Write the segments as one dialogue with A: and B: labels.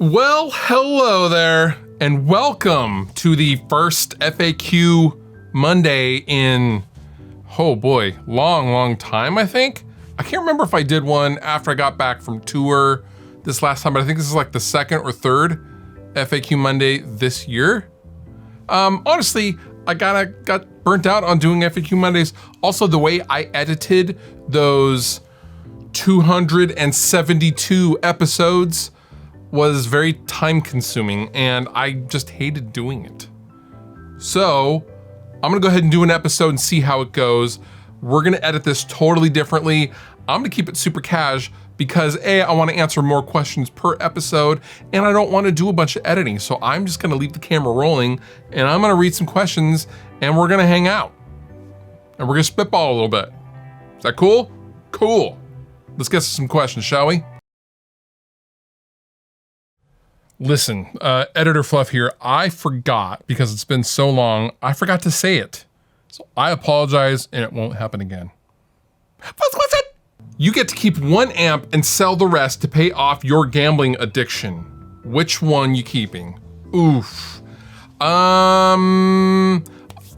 A: Well, hello there, and welcome to the first FAQ Monday in, oh boy, long time, I think. I can't remember if I did one after I got back from tour this last time, but I think this is like the second or third FAQ Monday this year. Honestly, I got burnt out on doing FAQ Mondays. Also, the way I edited those 272 episodes was very time consuming and I just hated doing it. So I'm gonna go ahead and do an episode and see how it goes. We're gonna edit this totally differently. I'm gonna keep it super cash because A, I wanna answer more questions per episode and I don't wanna do a bunch of editing. So I'm just gonna leave the camera rolling and I'm gonna read some questions and we're gonna hang out. And we're gonna spitball a little bit. Is that cool? Cool. Let's get to some questions, shall we? Listen, Editor Fluff here, I forgot, because it's been so long, I forgot to say it. So I apologize and it won't happen again. First question! You get to keep one amp and sell the rest to pay off your gambling addiction. Which one you keeping? Oof. I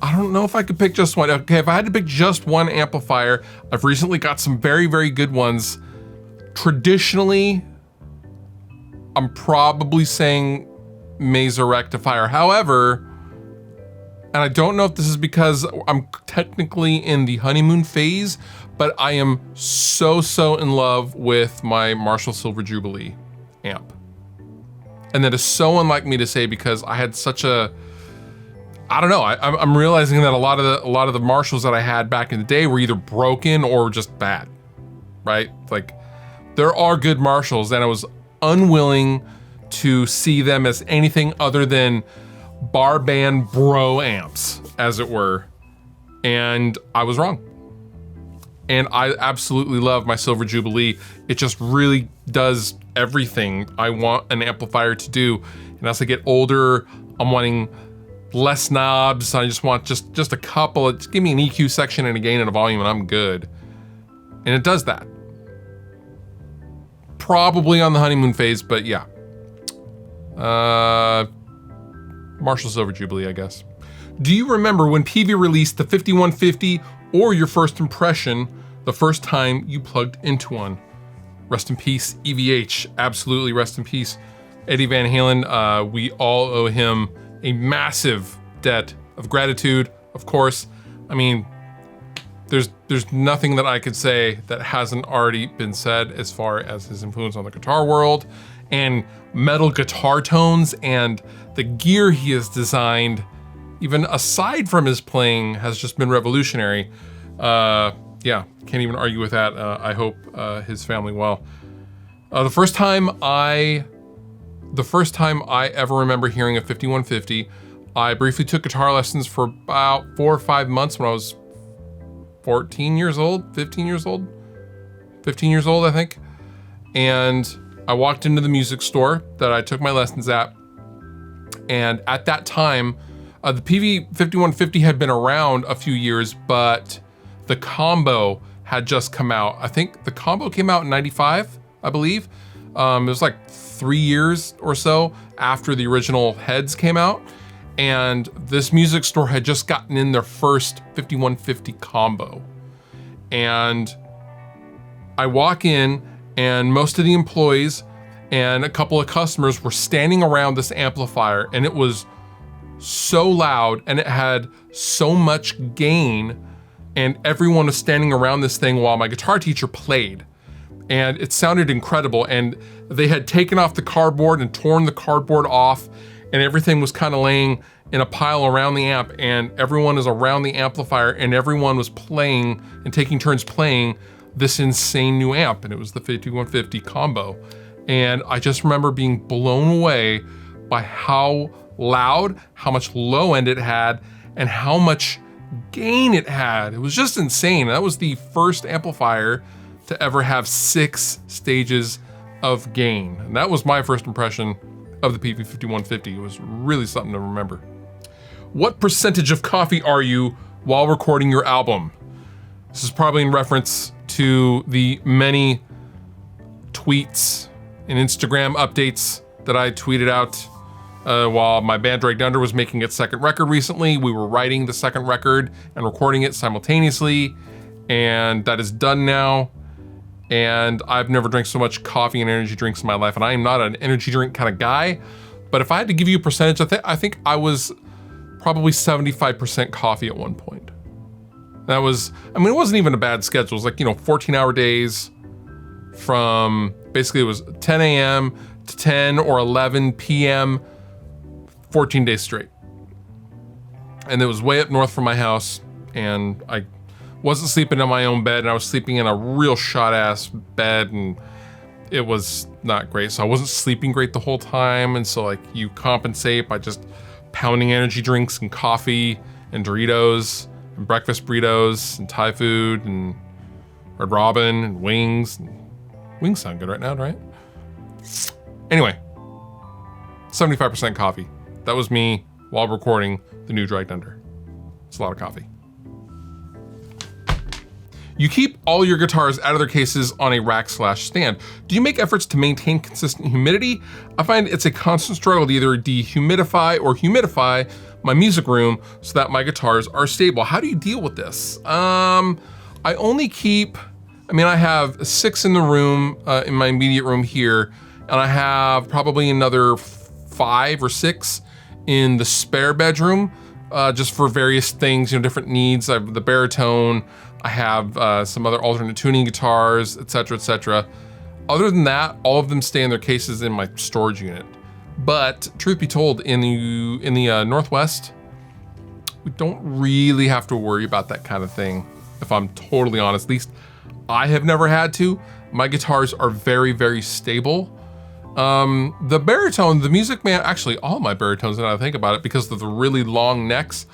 A: don't know if I could pick just one. Okay, if I had to pick just one amplifier, I've recently got some very, very good ones. Traditionally, I'm probably saying Mesa Rectifier. However, and I don't know if this is because I'm technically in the honeymoon phase, but I am so in love with my Marshall Silver Jubilee amp. And that is so unlike me to say because I had such a, I don't know, I'm realizing that a lot of the Marshalls that I had back in the day were either broken or just bad, right? Like, there are good Marshalls and I was unwilling to see them as anything other than bar band bro amps, as it were. And I was wrong. And I absolutely love my Silver Jubilee. It just really does everything I want an amplifier to do. And as I get older, I'm wanting less knobs. I just want just a couple. Just give me an EQ section and a gain and a volume and I'm good. And it does that. Probably on the honeymoon phase, but yeah. Marshall Silver Jubilee, I guess. Do you remember when PV released the 5150 or your first impression the first time you plugged into one? Rest in peace, EVH. Absolutely rest in peace, Eddie Van Halen. We all owe him a massive debt of gratitude, of course. I mean, there's nothing that I could say that hasn't already been said as far as his influence on the guitar world and metal guitar tones, and the gear he has designed, even aside from his playing, has just been revolutionary. Yeah, can't even argue with that. I hope his family well. The first time I ever remember hearing a 5150, I briefly took guitar lessons for about 4 or 5 months when I was 15 years old, I think. And I walked into the music store that I took my lessons at. And at that time, the PV 5150 had been around a few years, but the combo had just come out. I think the combo came out in 95, I believe. It was like 3 years or so after the original heads came out. And this music store had just gotten in their first 5150 combo. And I walk in and most of the employees and a couple of customers were standing around this amplifier, and it was so loud and it had so much gain, and everyone was standing around this thing while my guitar teacher played. And it sounded incredible, and they had taken off the cardboard and torn the cardboard off, and everything was kind of laying in a pile around the amp, and everyone is around the amplifier, and everyone was playing and taking turns playing this insane new amp, and it was the 5150 combo. And I just remember being blown away by how loud, how much low end it had, and how much gain it had. It was just insane. That was the first amplifier to ever have 6 stages of gain. And that was my first impression of the PV 5150. It was really something to remember. What percentage of coffee are you while recording your album? This is probably in reference to the many tweets and Instagram updates that I tweeted out while my band Dragged Under was making its second record recently. We were writing the second record and recording it simultaneously, and that is done now. And I've never drank so much coffee and energy drinks in my life, and I am not an energy drink kind of guy. But if I had to give you a percentage, I think I was probably 75% coffee at one point. That was, I mean, it wasn't even a bad schedule. It was like, 14-hour days from, basically it was 10 a.m. to 10 or 11 p.m., 14 days straight. And it was way up north from my house, and I wasn't sleeping in my own bed, and I was sleeping in a real shot-ass bed, and it was not great. So I wasn't sleeping great the whole time, and so like you compensate by just pounding energy drinks and coffee and Doritos and breakfast burritos and Thai food and Red Robin and wings. Wings sound good right now, right? Anyway, 75% coffee. That was me while recording the new Dragged Under. It's a lot of coffee. You keep all your guitars out of their cases on a rack/stand. Do you make efforts to maintain consistent humidity? I find it's a constant struggle to either dehumidify or humidify my music room so that my guitars are stable. How do you deal with this? I only keep, I have 6 in the room, in my immediate room here, and I have probably another 5 or 6 in the spare bedroom, just for various things, different needs. I have the baritone, I have some other alternate tuning guitars, etc., etc. Other than that, all of them stay in their cases in my storage unit. But truth be told, in the Northwest, we don't really have to worry about that kind of thing, if I'm totally honest. At least I have never had to. My guitars are very, very stable. The baritone, the Music Man, actually all my baritones, now that I think about it, because of the really long necks,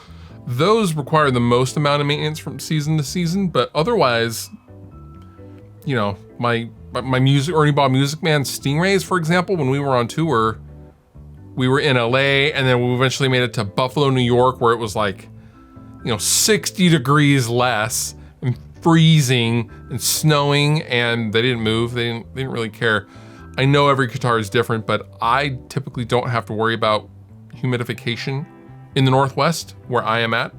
A: those require the most amount of maintenance from season to season. But otherwise, my Ernie Ball Music Man Stingrays, for example, when we were on tour, we were in LA, and then we eventually made it to Buffalo, New York, where it was like, 60 degrees less and freezing and snowing, and they didn't move. They didn't really care. I know every guitar is different, but I typically don't have to worry about humidification in the Northwest where I am at.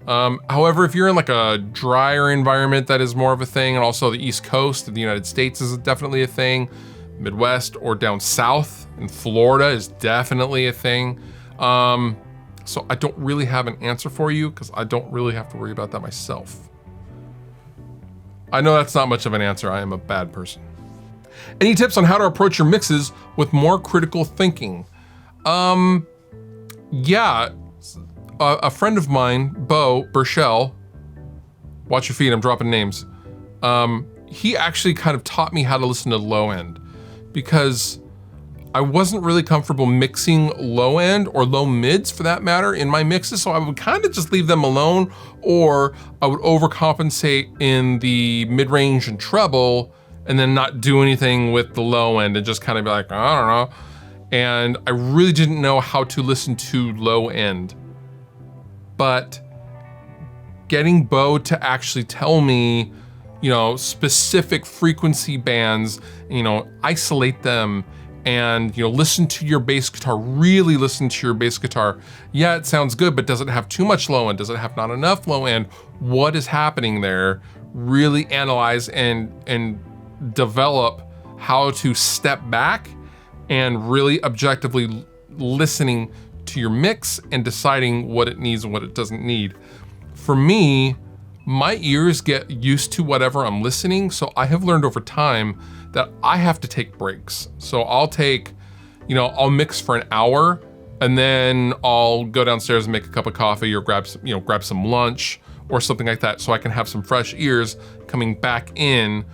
A: However, if you're in like a drier environment, that is more of a thing. And also the East Coast of the United States is definitely a thing. Midwest or down south in Florida is definitely a thing. So I don't really have an answer for you because I don't really have to worry about that myself. I know that's not much of an answer. I am a bad person. Any tips on how to approach your mixes with more critical thinking? Yeah, a friend of mine, Bo Burchell, watch your feet, I'm dropping names. He actually kind of taught me how to listen to low end, because I wasn't really comfortable mixing low end or low mids for that matter in my mixes. So I would kind of just leave them alone, or I would overcompensate in the mid-range and treble and then not do anything with the low end and just kind of be like, I don't know. And I really didn't know how to listen to low end. But getting Bo to actually tell me, specific frequency bands, isolate them, and listen to your bass guitar, really listen to your bass guitar. Yeah, it sounds good, but does it have too much low end? Does it have not enough low end? What is happening there? Really analyze and develop how to step back and really objectively listening to your mix and deciding what it needs and what it doesn't need. For me, my ears get used to whatever I'm listening, so I have learned over time that I have to take breaks. So I'll take, I'll mix for an hour, and then I'll go downstairs and make a cup of coffee or grab some lunch or something like that, so I can have some fresh ears coming back in.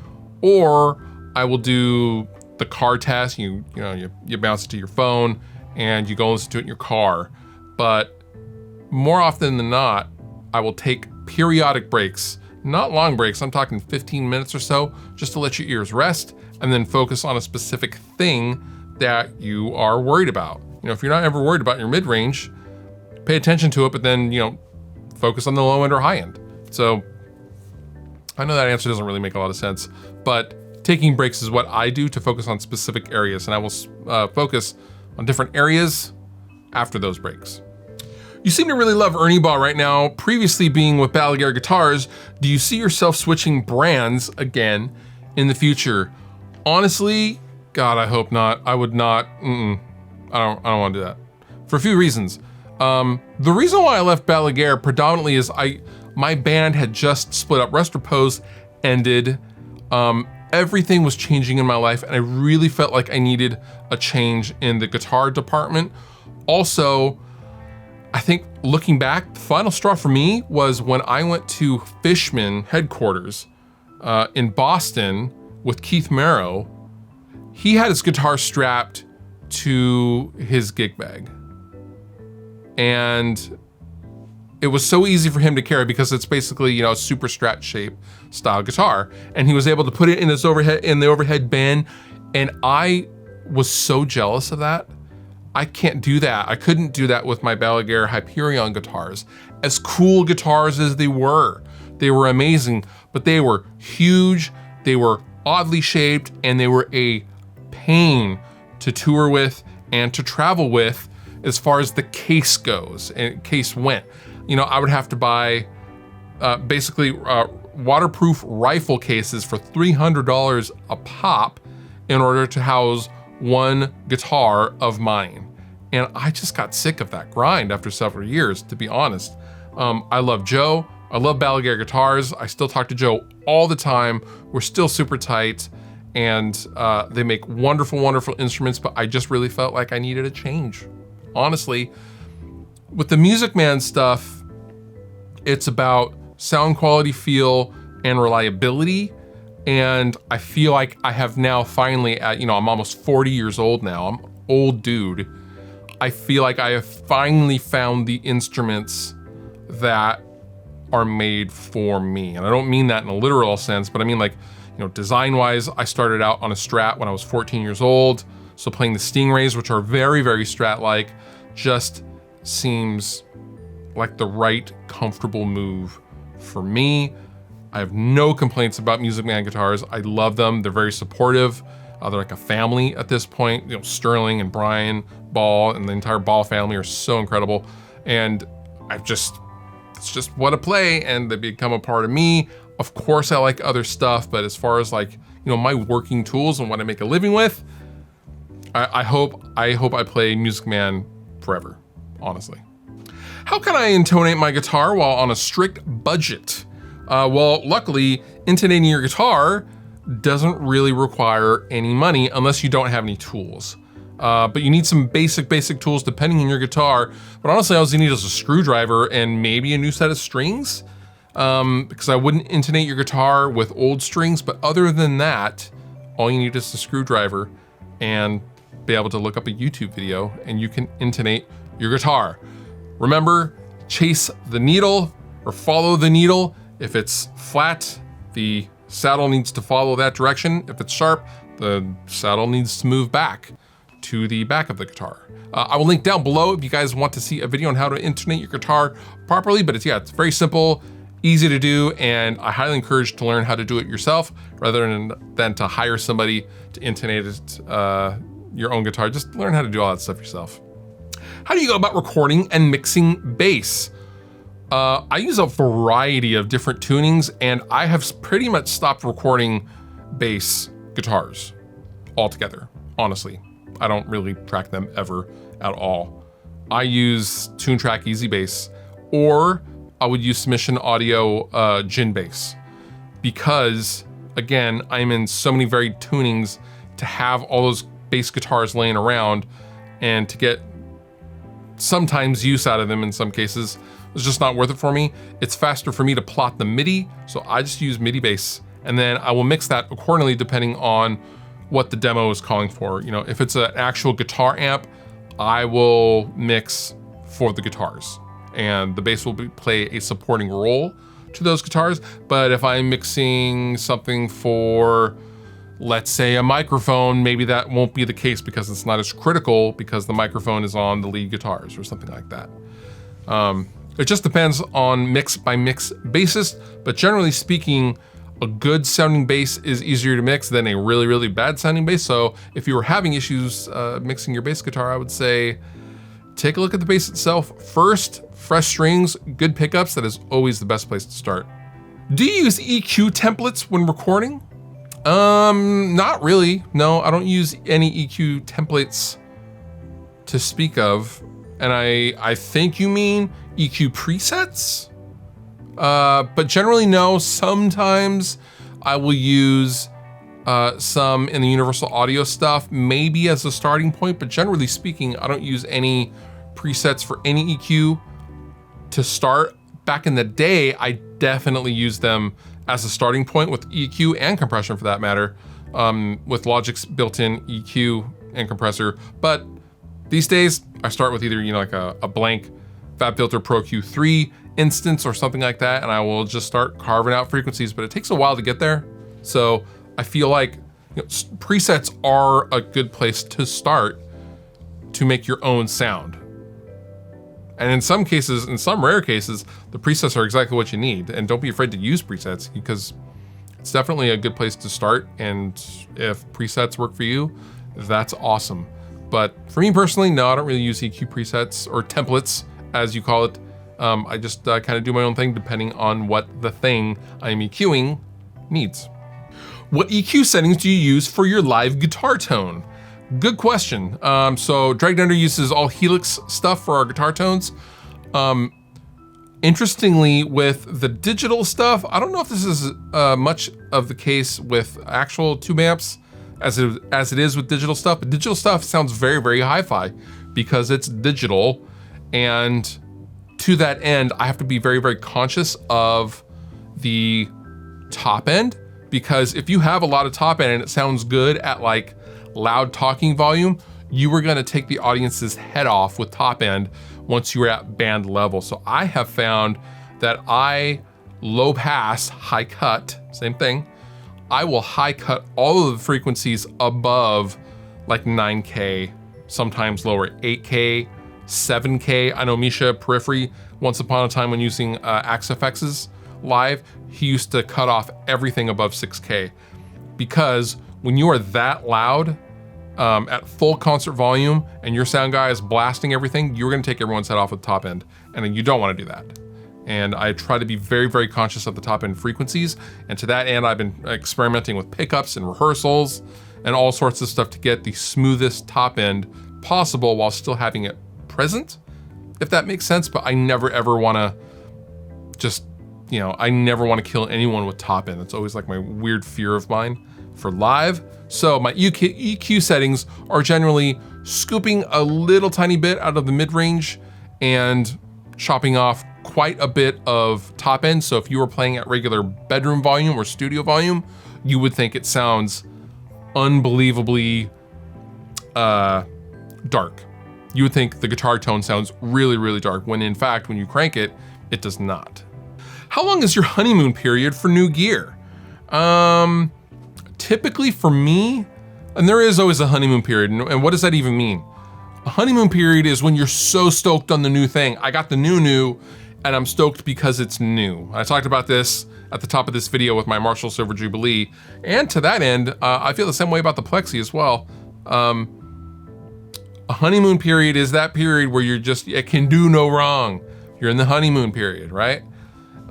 A: Or I will do the car test. You bounce it to your phone and you go listen to it in your car. But more often than not, I will take periodic breaks, not long breaks. I'm talking 15 minutes or so, just to let your ears rest and then focus on a specific thing that you are worried about. If you're not ever worried about your mid-range, pay attention to it, but then, focus on the low end or high end. So I know that answer doesn't really make a lot of sense, but taking breaks is what I do to focus on specific areas, and I will focus on different areas after those breaks. You seem to really love Ernie Ball right now. Previously being with Balaguer Guitars, do you see yourself switching brands again in the future? Honestly, God, I hope not. I would not. I don't want to do that for a few reasons. The reason why I left Balaguer predominantly is my band had just split up. Rest Repose ended. Everything was changing in my life, and I really felt like I needed a change in the guitar department. Also, I think looking back, the final straw for me was when I went to Fishman headquarters in Boston with Keith Merrow. He had his guitar strapped to his gig bag. And it was so easy for him to carry because it's basically, you know, a super strat shape style guitar. And he was able to put it in his the overhead bin. And I was so jealous of that. I can't do that. I couldn't do that with my Balaguer Hyperion guitars. As cool guitars as they were amazing, but they were huge, they were oddly shaped, and they were a pain to tour with and to travel with as far as the case goes, and case went. You know, I would have to buy basically waterproof rifle cases for $300 a pop in order to house one guitar of mine. And I just got sick of that grind after several years, to be honest. I love Joe. I love Balaguer Guitars. I still talk to Joe all the time. We're still super tight, and they make wonderful, wonderful instruments, but I just really felt like I needed a change. Honestly, with the Music Man stuff, it's about sound quality, feel, and reliability. And I feel like I have now finally, I'm almost 40 years old now. I'm an old dude. I feel like I have finally found the instruments that are made for me. And I don't mean that in a literal sense, but I mean, like, design-wise, I started out on a Strat when I was 14 years old. So playing the Stingrays, which are very, very Strat-like, just seems like the right, comfortable move for me. I have no complaints about Music Man guitars. I love them. They're very supportive. They're like a family at this point. Sterling and Brian Ball and the entire Ball family are so incredible. And it's just what I play, and they become a part of me. Of course, I like other stuff, but as far as my working tools and what I make a living with, I hope I play Music Man forever, honestly. How can I intonate my guitar while on a strict budget? Well, luckily, intonating your guitar doesn't really require any money unless you don't have any tools. But you need some basic tools depending on your guitar. But honestly, all you need is a screwdriver and maybe a new set of strings. Because I wouldn't intonate your guitar with old strings, but other than that, all you need is a screwdriver and be able to look up a YouTube video and you can intonate your guitar. Remember, chase the needle or follow the needle. If it's flat, the saddle needs to follow that direction. If it's sharp, the saddle needs to move back to the back of the guitar. I will link down below if you guys want to see a video on how to intonate your guitar properly, but it's very simple, easy to do, and I highly encourage to learn how to do it yourself rather than to hire somebody to intonate it, your own guitar. Just learn how to do all that stuff yourself. How do you go about recording and mixing bass? I use a variety of different tunings, and I have pretty much stopped recording bass guitars altogether, honestly. I don't really track them ever at all. I use TuneTrack Easy Bass, or I would use Submission Audio Gin Bass, because again, I'm in so many varied tunings to have all those bass guitars laying around and to get sometimes use out of them in some cases. It's just not worth it for me. It's faster for me to plot the MIDI, so I just use MIDI bass, and then I will mix that accordingly depending on what the demo is calling for. If it's an actual guitar amp, I will mix for the guitars, and the bass will play a supporting role to those guitars. But if I'm mixing something for, let's say, a microphone, maybe that won't be the case because it's not as critical because the microphone is on the lead guitars or something like that. It just depends on mix by mix basis, but generally speaking, A good sounding bass is easier to mix than a really, really bad sounding bass. So if you were having issues mixing your bass guitar, I would say take a look at the bass itself first. Fresh strings, good pickups, that is always the best place to start. Do you use EQ templates when recording? Not really. No, I don't use any EQ templates to speak of. And I think you mean EQ presets? But generally no. Sometimes I will use some in the Universal Audio stuff, maybe as a starting point, but generally speaking, I don't use any presets for any EQ to start. Back in the day, I definitely used them as a starting point with EQ and compression for that matter, with Logic's built-in EQ and compressor. But these days, I start with either, like a blank FabFilter Pro Q3 instance or something like that, and I will just start carving out frequencies, but it takes a while to get there. So I feel like presets are a good place to start to make your own sound. And in some cases, in some rare cases, the presets are exactly what you need. And don't be afraid to use presets, because it's definitely a good place to start. And if presets work for you, that's awesome. But for me personally, no, I don't really use EQ presets or templates, as you call it. I just kind of do my own thing depending on what the thing I'm EQing needs. What EQ settings do you use for your live guitar tone? Good question. So Dragged Under uses all Helix stuff for our guitar tones. Interestingly, with the digital stuff, I don't know if this is much of the case with actual tube amps as it is with digital stuff, but digital stuff sounds very, very hi-fi because it's digital. And to that end, I have to be very, very conscious of the top end, because if you have a lot of top end and it sounds good at like loud talking volume, you are gonna take the audience's head off with top end once you're at band level. So I have found that I low pass, high cut, same thing. I will high cut all of the frequencies above like 9K, sometimes lower, 8K, 7K. I know Misha Periphery, once upon a time when using AxeFX's live, he used to cut off everything above 6K, because when you are that loud at full concert volume and your sound guy is blasting everything, you're gonna take everyone's head off with the top end, and you don't wanna do that. And I try to be very, very conscious of the top end frequencies. And to that end, I've been experimenting with pickups and rehearsals and all sorts of stuff to get the smoothest top end possible while still having it present, if that makes sense. But I never ever wanna just, I never wanna kill anyone with top end. That's always like my weird fear of mine for live. So my EQ settings are generally scooping a little tiny bit out of the mid-range and chopping off quite a bit of top end. So if you were playing at regular bedroom volume or studio volume, you would think it sounds unbelievably dark. You would think the guitar tone sounds really, really dark, when in fact, when you crank it, it does not. How long is your honeymoon period for new gear? Typically for me, and there is always a honeymoon period, and what does that even mean? A honeymoon period is when you're so stoked on the new thing. I got the new, and I'm stoked because it's new. I talked about this at the top of this video with my Marshall Silver Jubilee, and to that end, I feel the same way about the Plexi as well. A honeymoon period is that period where it can do no wrong. You're in the honeymoon period, right?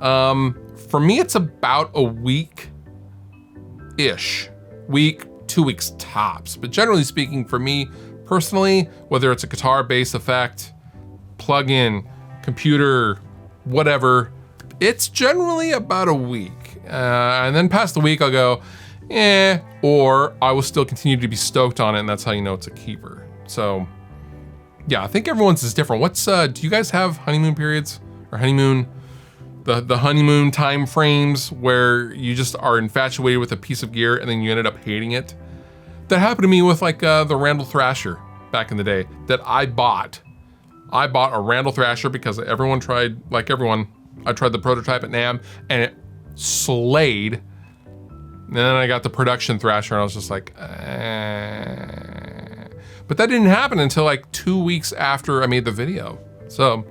A: For me, it's about a week-ish. Week, 2 weeks tops. But generally speaking, for me personally, whether it's a guitar, bass effect, plug-in, computer, whatever, it's generally about a week. And then past the week, I'll go, or I will still continue to be stoked on it, and that's how you know it's a keeper. So yeah, I think everyone's is different. Do you guys have honeymoon periods or honeymoon, the honeymoon time frames where you just are infatuated with a piece of gear and then you ended up hating it? That happened to me with like the Randall Thrasher back in the day that I bought. I bought a Randall Thrasher because everyone tried, like everyone, I tried the prototype at NAMM and it slayed. And then I got the production Thrasher and I was just like, But that didn't happen until like 2 weeks after I made the video. So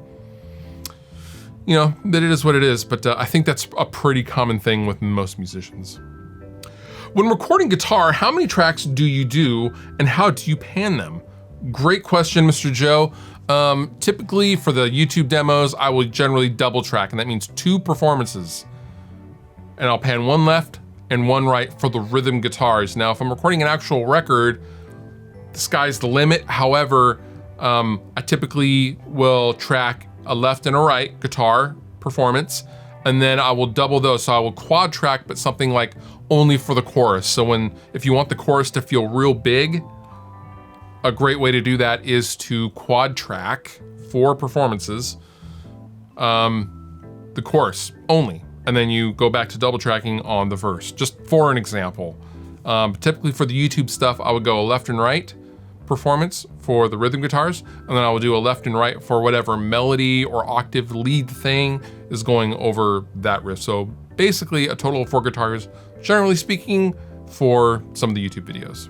A: you know, that it is what it is, but I think that's a pretty common thing with most musicians. When recording guitar, how many tracks do you do and how do you pan them? Great question, Mr. Joe. Typically for the YouTube demos, I will generally double track, and that means 2 performances. And I'll pan one left and one right for the rhythm guitars. Now, if I'm recording an actual record, the sky's the limit. However, I typically will track a left and a right guitar performance, and then I will double those. So I will quad track, but something like only for the chorus. So if you want the chorus to feel real big, a great way to do that is to quad track 4 performances, the chorus only, and then you go back to double tracking on the verse, just for an example. Typically for the YouTube stuff, I would go a left and right performance for the rhythm guitars, and then I will do a left and right for whatever melody or octave lead thing is going over that riff. So basically a total of 4 guitars, generally speaking, for some of the YouTube videos.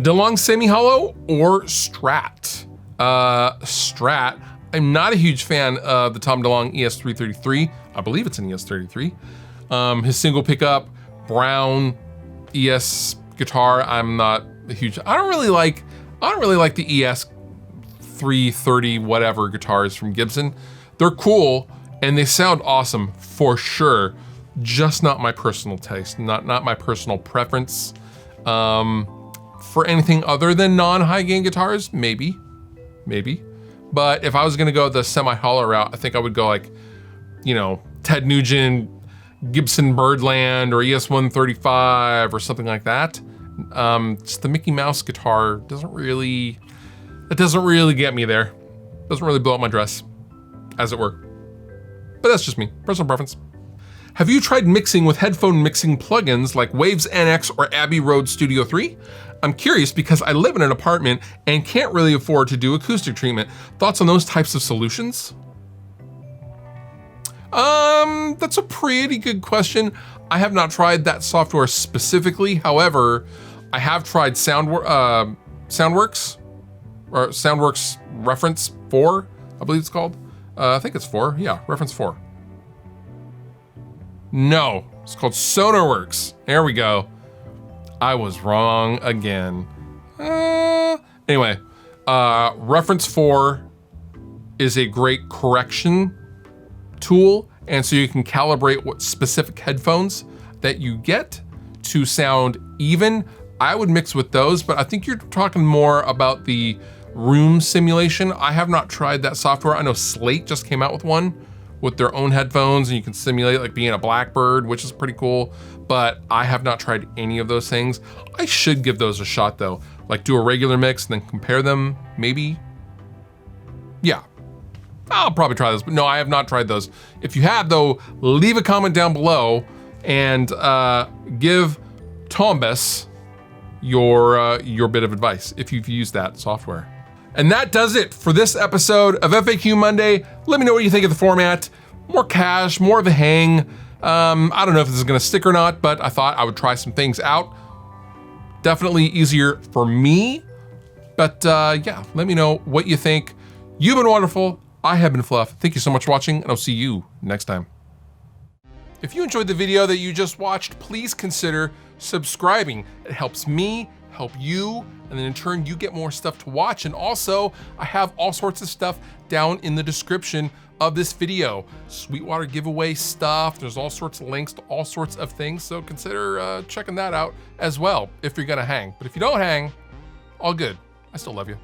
A: Delonge semi-hollow or Strat? Strat. I'm not a huge fan of the Tom DeLonge ES333. I believe it's an ES33. His single pickup, brown ES guitar, I'm not a huge, I don't really like the ES330 whatever guitars from Gibson. They're cool and they sound awesome for sure, just not my personal taste, not my personal preference. For anything other than non-high gain guitars, maybe. But if I was gonna go the semi-hollow route, I think I would go like, you know, Ted Nugent, Gibson Birdland, or ES135 or something like that. Just the Mickey Mouse guitar doesn't really get me there. Doesn't really blow up my dress, as it were. But that's just me, personal preference. Have you tried mixing with headphone mixing plugins like Waves NX or Abbey Road Studio 3? I'm curious because I live in an apartment and can't really afford to do acoustic treatment. Thoughts on those types of solutions? That's a pretty good question. I have not tried that software specifically. However, I have tried Soundworks, or Soundworks Reference 4, I believe it's called. I think it's 4, yeah, Reference 4. No, it's called SonarWorks. There we go. I was wrong again. Anyway, Reference 4 is a great correction tool, and so you can calibrate what specific headphones that you get to sound even. I would mix with those, but I think you're talking more about the room simulation. I have not tried that software. I know Slate just came out with one with their own headphones, and you can simulate like being a Blackbird, which is pretty cool, but I have not tried any of those things. I should give those a shot though. Like do a regular mix and then compare them, maybe. Yeah, I'll probably try those, but no, I have not tried those. If you have though, leave a comment down below and give Tombus your bit of advice if you've used that software. And that does it for this episode of FAQ Monday. Let me know what you think of the format. More cash, more of a hang. I don't know if this is gonna stick or not, but I thought I would try some things out. Definitely easier for me, but yeah, let me know what you think. You've been wonderful. I have been Fluff. Thank you so much for watching, and I'll see you next time. If you enjoyed the video that you just watched, please consider subscribing. It helps me, help you, and then in turn you get more stuff to watch. And also I have all sorts of stuff down in the description of this video. Sweetwater giveaway stuff, there's all sorts of links to all sorts of things, so consider checking that out as well if you're gonna hang. But if you don't hang, all good. I still love you.